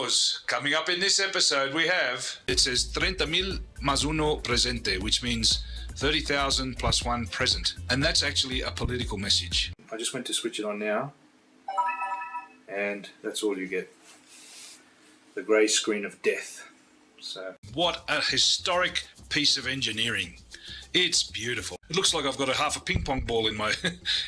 because coming up in this episode we have, it says 30,000 más uno presente, which means 30,000 plus one present. And that's actually a political message. I just went to switch it on now, and that's all you get. The grey screen of death. So, what a historic piece of engineering. It's beautiful. It looks like I've got a half a ping pong ball in my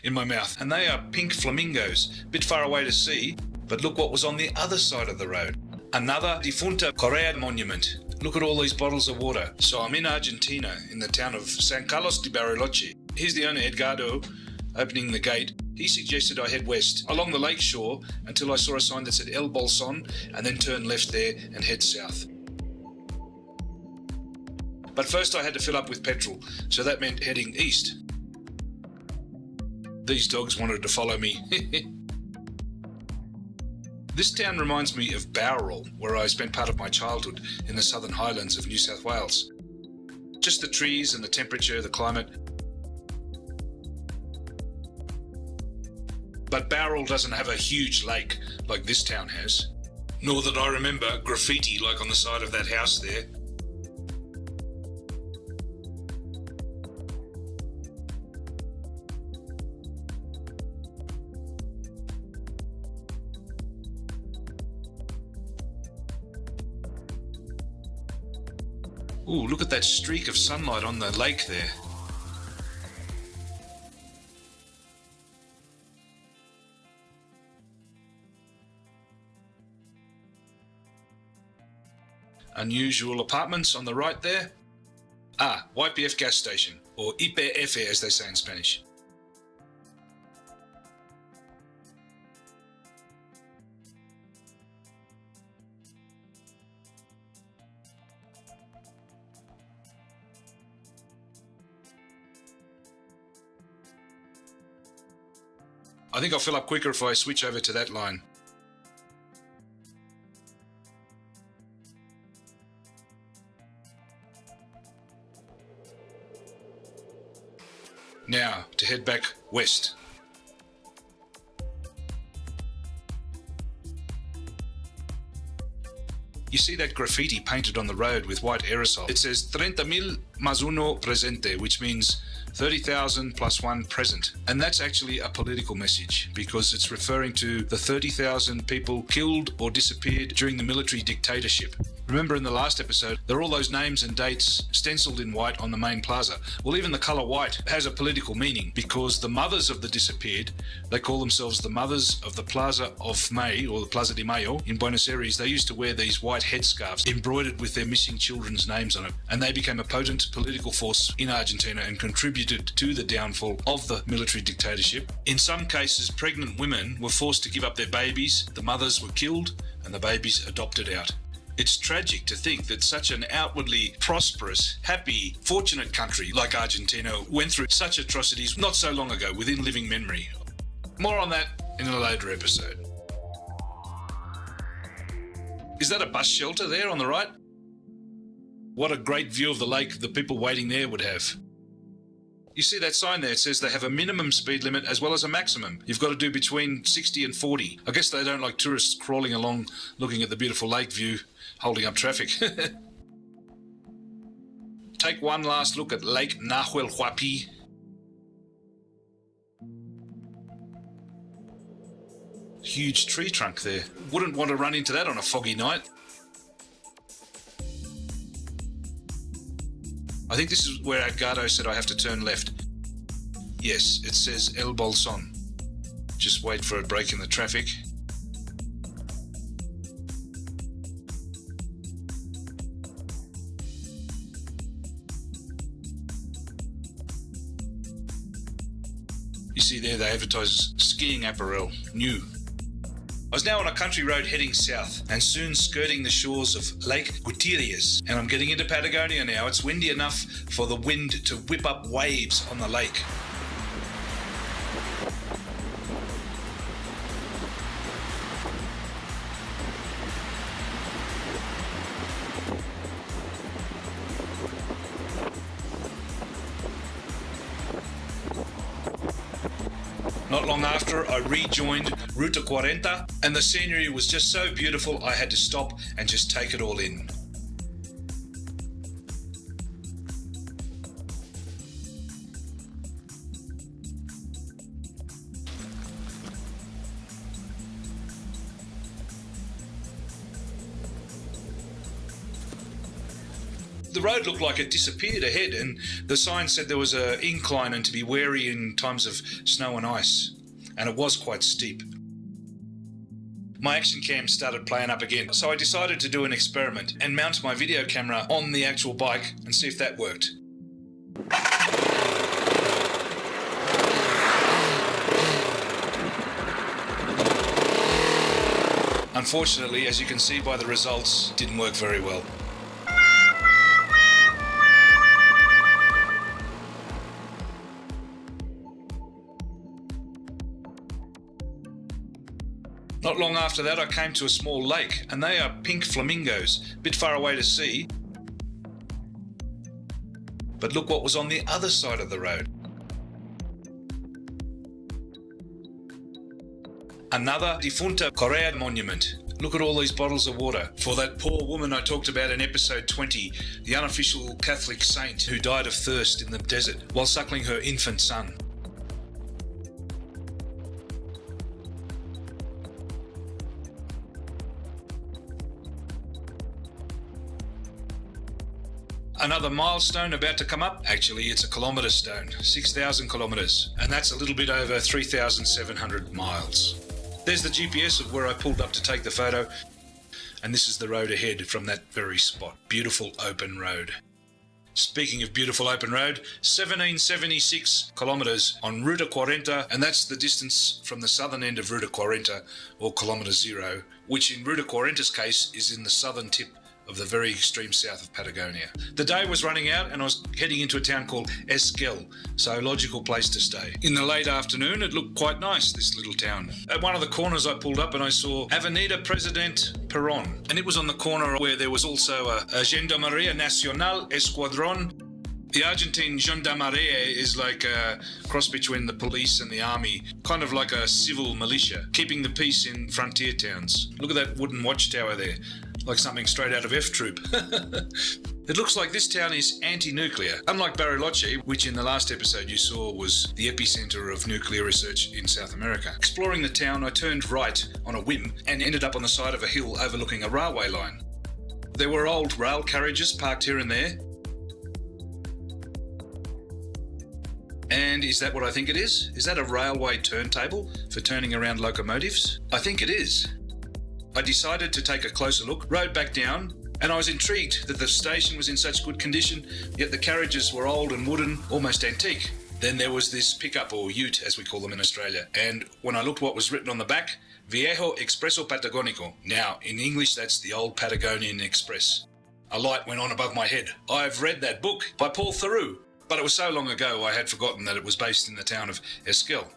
in my mouth. And they are pink flamingos. A bit far away to see, but look what was on the other side of the road. Another Difunta Correa monument. Look at all these bottles of water. So I'm in Argentina, in the town of San Carlos de Bariloche. Here's the owner, Edgardo, opening the gate. He suggested I head west along the lake shore until I saw a sign that said El Bolson, and then turn left there and head south. But first I had to fill up with petrol, so that meant heading east. These dogs wanted to follow me. This town reminds me of Bariloche, where I spent part of my childhood in the southern highlands of New South Wales. Just the trees and the temperature, the climate. But Bariloche doesn't have a huge lake like this town has. Nor that I remember graffiti like on the side of that house there. Ooh, look at that streak of sunlight on the lake there. Unusual apartments on the right there. Ah, YPF gas station, or YPF as they say in Spanish. I think I'll fill up quicker if I switch over to that line. Now, to head back west. You see that graffiti painted on the road with white aerosol. It says 30,000 más uno presente, which means 30,000 plus one present. And that's actually a political message because it's referring to the 30,000 people killed or disappeared during the military dictatorship. Remember in the last episode, there are all those names and dates stenciled in white on the main plaza. Well, even the colour white has a political meaning because the mothers of the disappeared, they call themselves the mothers of the Plaza of May, or the Plaza de Mayo in Buenos Aires. They used to wear these white headscarves embroidered with their missing children's names on it. And they became a potent political force in Argentina and contributed to the downfall of the military dictatorship. In some cases, pregnant women were forced to give up their babies, the mothers were killed, and the babies adopted out. It's tragic to think that such an outwardly prosperous, happy, fortunate country like Argentina went through such atrocities not so long ago within living memory. More on that in a later episode. Is that a bus shelter there on the right? What a great view of the lake the people waiting there would have. You see that sign there, it says they have a minimum speed limit as well as a maximum. You've got to do between 60 and 40. I guess they don't like tourists crawling along looking at the beautiful lake view, holding up traffic. Take one last look at Lake Nahuelhuapi. Huge tree trunk there. Wouldn't want to run into that on a foggy night. I think this is where Edgardo said I have to turn left. Yes, it says El Bolson. Just wait for a break in the traffic. You see there they advertise skiing apparel, new. I was now on a country road heading south and soon skirting the shores of Lake Gutierrez. And I'm getting into Patagonia now. It's windy enough for the wind to whip up waves on the lake. Not long after, I rejoined Ruta 40, and the scenery was just so beautiful I had to stop and just take it all in. The road looked like it disappeared ahead, and the sign said there was an incline and to be wary in times of snow and ice, and it was quite steep. My action cam started playing up again, so I decided to do an experiment and mount my video camera on the actual bike and see if that worked. Unfortunately, as you can see by the results, it didn't work very well. Not long after that, I came to a small lake, and they are pink flamingos, a bit far away to see. But look what was on the other side of the road. Another Difunta Correa monument. Look at all these bottles of water. For that poor woman I talked about in episode 20, the unofficial Catholic saint who died of thirst in the desert while suckling her infant son. Another milestone about to come up. Actually, it's a kilometre stone, 6,000 kilometres, and that's a little bit over 3,700 miles. There's the GPS of where I pulled up to take the photo, and this is the road ahead from that very spot. Beautiful open road. Speaking of beautiful open road, 1776 kilometres on Ruta 40, and that's the distance from the southern end of Ruta 40, or kilometre zero, which in Ruta 40's case is in the southern tip of the very extreme south of Patagonia. The day was running out and I was heading into a town called Esquel, so logical place to stay. In the late afternoon it looked quite nice, this little town. At one of the corners I pulled up and I saw Avenida President Perón, and it was on the corner where there was also a Gendarmeria Nacional Escuadrón. The Argentine Gendarmeria is like a cross between the police and the army, kind of like a civil militia, keeping the peace in frontier towns. Look at that wooden watchtower there, like something straight out of F Troop. It looks like this town is anti-nuclear, unlike Bariloche, which in the last episode you saw was the epicenter of nuclear research in South America. Exploring the town, I turned right on a whim and ended up on the side of a hill overlooking a railway line. There were old rail carriages parked here and there. And is that what I think it is? Is that a railway turntable for turning around locomotives? I think it is. I decided to take a closer look, rode back down, and I was intrigued that the station was in such good condition, yet the carriages were old and wooden, almost antique. Then there was this pickup, or ute as we call them in Australia, and when I looked what was written on the back, Viejo Expreso Patagónico. Now, in English that's the Old Patagonian Express. A light went on above my head. I've read that book by Paul Theroux, but it was so long ago I had forgotten that it was based in the town of Esquel.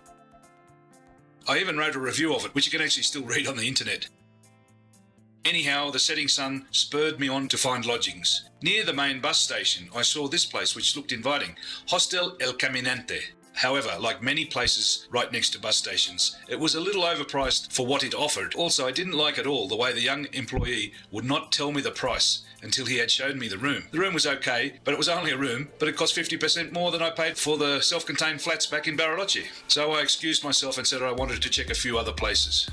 I even wrote a review of it, which you can actually still read on the internet. Anyhow, the setting sun spurred me on to find lodgings. Near the main bus station, I saw this place which looked inviting, Hostel El Caminante. However, like many places right next to bus stations, it was a little overpriced for what it offered. Also, I didn't like at all the way the young employee would not tell me the price until he had shown me the room. The room was okay, but it was only a room, but it cost 50% more than I paid for the self-contained flats back in Bariloche. So I excused myself and said I wanted to check a few other places.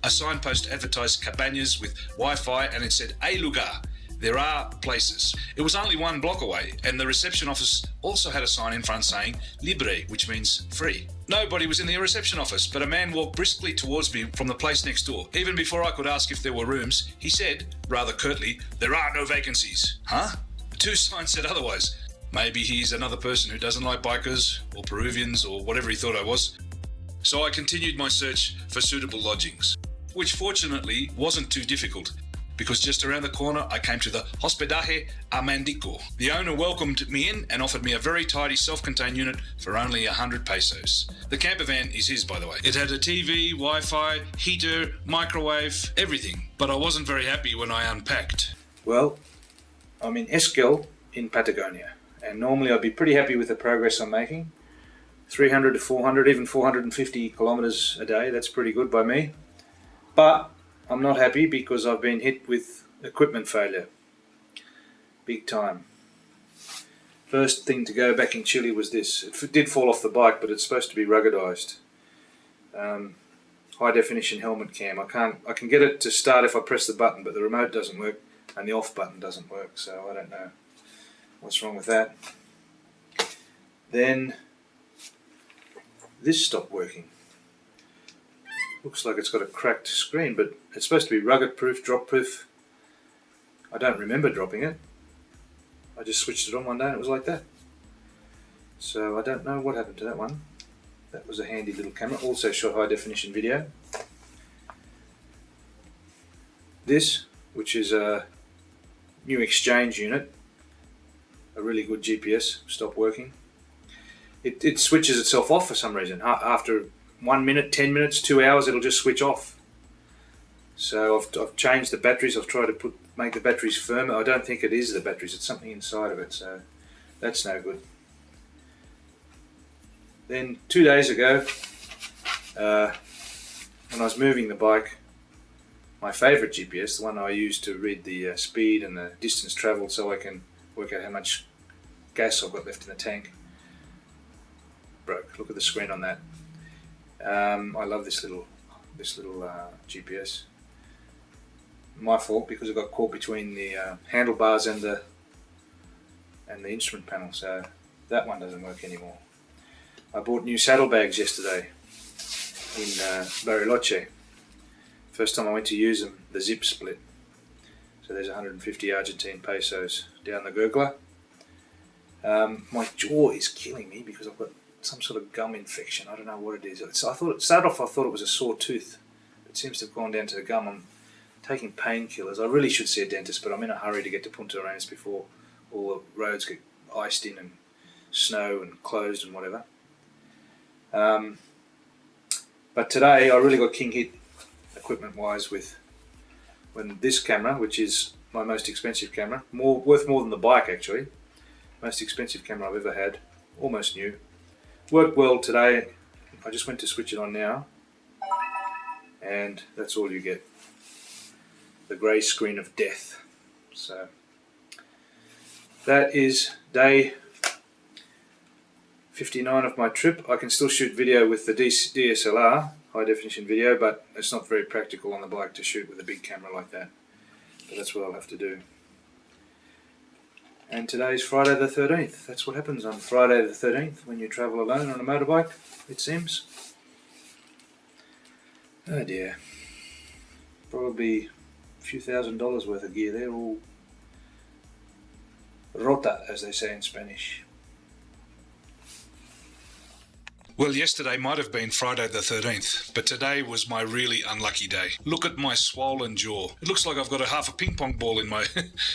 A signpost advertised cabanas with Wi-Fi and it said, "Hay lugar." There are places. It was only 1 block away, and the reception office also had a sign in front saying "Libre," which means free. Nobody was in the reception office, but a man walked briskly towards me from the place next door. Even before I could ask if there were rooms, he said, rather curtly, "There are no vacancies." Huh? 2 signs said otherwise. Maybe he's another person who doesn't like bikers, or Peruvians, or whatever he thought I was. So I continued my search for suitable lodgings, which fortunately wasn't too difficult, because just around the corner I came to the Hospedaje Amandico. The owner welcomed me in and offered me a very tidy self-contained unit for only 100 pesos. The camper van is his, by the way. It had a TV, Wi-Fi, heater, microwave, everything, but I wasn't very happy when I unpacked. Well, I'm in Esquel in Patagonia, and normally I'd be pretty happy with the progress I'm making. 300 to 400, even 450 kilometers a day. That's pretty good by me. But I'm not happy because I've been hit with equipment failure. Big time. First thing to go back in Chile was this. It did fall off the bike, but it's supposed to be ruggedized. High definition helmet cam. I can get it to start if I press the button, but the remote doesn't work and the off button doesn't work, so I don't know what's wrong with that. Then this stopped working. Looks like it's got a cracked screen, but it's supposed to be rugged proof, drop proof. I don't remember dropping it. I just switched it on one day and it was like that. So I don't know what happened to that one. That was a handy little camera. Also shot high definition video. This, which is a new exchange unit, a really good GPS, stopped working. It switches itself off for some reason. After 1 minute, 10 minutes, 2 hours, it'll just switch off. So I've changed the batteries. I've tried to make the batteries firmer. I don't think it is the batteries. It's something inside of it. So that's no good. Then 2 days ago, when I was moving the bike, my favourite GPS, the one I use to read the speed and the distance travelled, so I can work out how much gas I've got left in the tank, broke. Look at the screen on that. I love this little GPS. My fault because I got caught between the handlebars and the instrument panel, so that one doesn't work anymore. I bought new saddlebags yesterday in Bariloche. First time I went to use them, the zip split. So there's 150 Argentine pesos down the gurgler. My jaw is killing me because I've got some sort of gum infection. I don't know what it is. I thought it was a sore tooth. It seems to have gone down to the gum. I'm taking painkillers. I really should see a dentist, but I'm in a hurry to get to Punta Arenas before all the roads get iced in and snow and closed and whatever. But today I really got king hit equipment-wise with when this camera, which is my most expensive camera, worth more than the bike actually, most expensive camera I've ever had, almost new. Worked well today. I just went to switch it on now and that's all you get, the grey screen of death. So that is day 59 of my trip. I can still shoot video with the DSLR, high definition video, but it's not very practical on the bike to shoot with a big camera like that. But that's what I'll have to do. And today's Friday the 13th. That's what happens on Friday the 13th when you travel alone on a motorbike, it seems. Oh dear. Probably a few $1,000s worth of gear there, all Ruta, as they say in Spanish. Well, yesterday might have been Friday the 13th, but today was my really unlucky day. Look at my swollen jaw. It looks like I've got a half a ping pong ball in my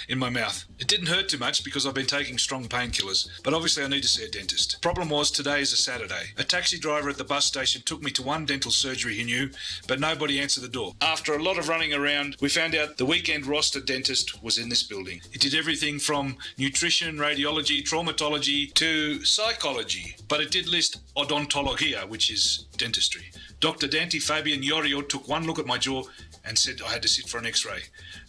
in my mouth. It didn't hurt too much because I've been taking strong painkillers, but obviously I need to see a dentist. Problem was, today is a Saturday. A taxi driver at the bus station took me to one dental surgery he knew, but nobody answered the door. After a lot of running around, we found out the weekend roster dentist was in this building. It did everything from nutrition, radiology, traumatology to psychology, but it did list odontologia, which is dentistry. Dr. Dante Fabian Yorio took one look at my jaw and said I had to sit for an x-ray.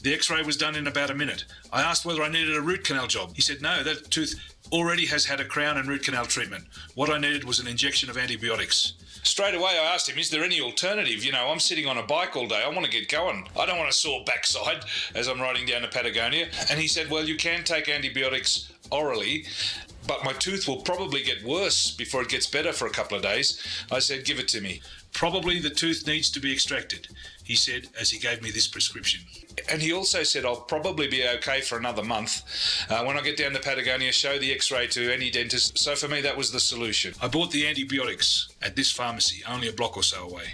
The x-ray was done in about a minute. I asked whether I needed a root canal job. He said no, that tooth already has had a crown and root canal treatment. What I needed was an injection of antibiotics. Straight away I asked him, is there any alternative? You know, I'm sitting on a bike all day. I want to get going. I don't want a sore backside as I'm riding down to Patagonia. And he said, well, you can take antibiotics orally, but my tooth will probably get worse before it gets better for a couple of days. I said, give it to me. Probably the tooth needs to be extracted, he said, as he gave me this prescription. And he also said I'll probably be okay for another month. When I get down to Patagonia, show the x-ray to any dentist. So for me, that was the solution. I bought the antibiotics at this pharmacy, only a block or so away.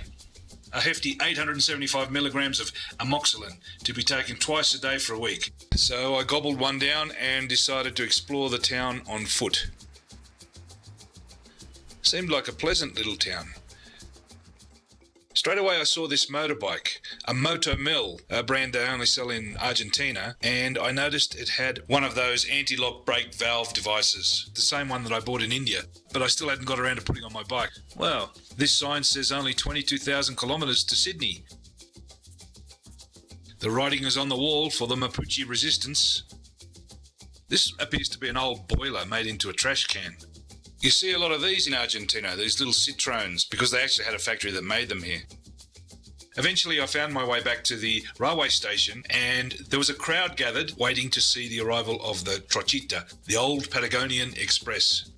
A hefty 875 milligrams of amoxicillin to be taken twice a day for a week. So I gobbled one down and decided to explore the town on foot. Seemed like a pleasant little town. Straight away I saw this motorbike, a Moto Mill, a brand they only sell in Argentina, and I noticed it had one of those anti-lock brake valve devices, the same one that I bought in India, but I still hadn't got around to putting on my bike. Well, this sign says only 22,000 kilometres to Sydney. The writing is on the wall for the Mapuche resistance. This appears to be an old boiler made into a trash can. You see a lot of these in Argentina, these little Citroens, because they actually had a factory that made them here. Eventually I found my way back to the railway station, and there was a crowd gathered waiting to see the arrival of the Trochita, the Old Patagonian Express.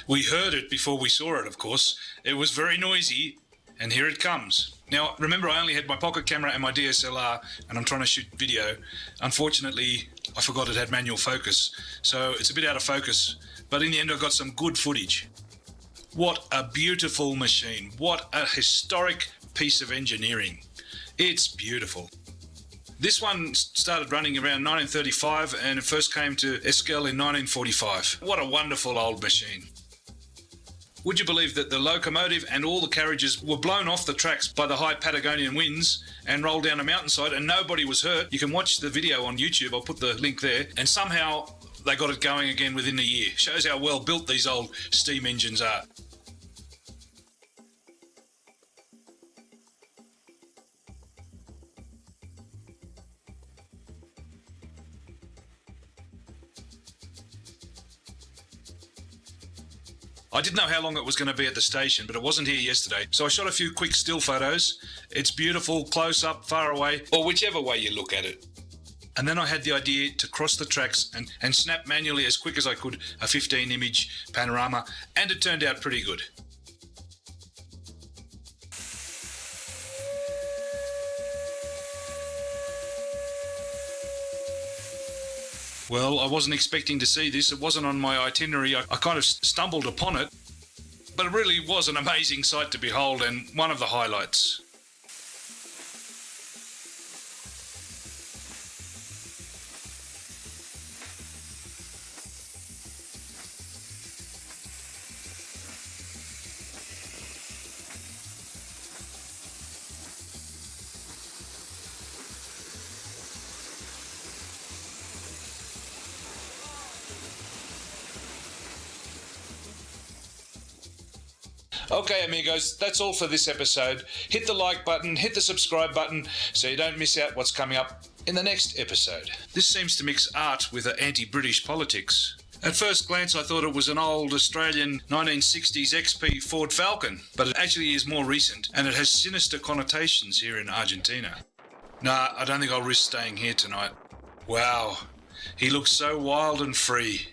We heard it before we saw it, of course. It was very noisy, and here it comes. Now, remember, I only had my pocket camera and my DSLR, and I'm trying to shoot video. Unfortunately, I forgot it had manual focus, so it's a bit out of focus, but in the end I got some good footage. What a beautiful machine. What a historic piece of engineering. It's beautiful. This one started running around 1935, and it first came to Esquel in 1945. What a wonderful old machine. Would you believe that the locomotive and all the carriages were blown off the tracks by the high Patagonian winds and rolled down a mountainside, and nobody was hurt? You can watch the video on YouTube, I'll put the link there, and somehow they got it going again within a year. Shows how well built these old steam engines are. I didn't know how long it was going to be at the station, but it wasn't here yesterday, so I shot a few quick still photos. It's beautiful, close up, far away, or whichever way you look at it. And then I had the idea to cross the tracks and snap manually as quick as I could a 15-image panorama, and it turned out pretty good. Well, I wasn't expecting to see this. It wasn't on my itinerary. I kind of stumbled upon it. But it really was an amazing sight to behold, and one of the highlights. Okay, amigos, that's all for this episode. Hit the like button, hit the subscribe button, so you don't miss out what's coming up in the next episode. This seems to mix art with anti-British politics. At first glance, I thought it was an old Australian 1960s XP Ford Falcon, but it actually is more recent, and it has sinister connotations here in Argentina. Nah, I don't think I'll risk staying here tonight. Wow, he looks so wild and free.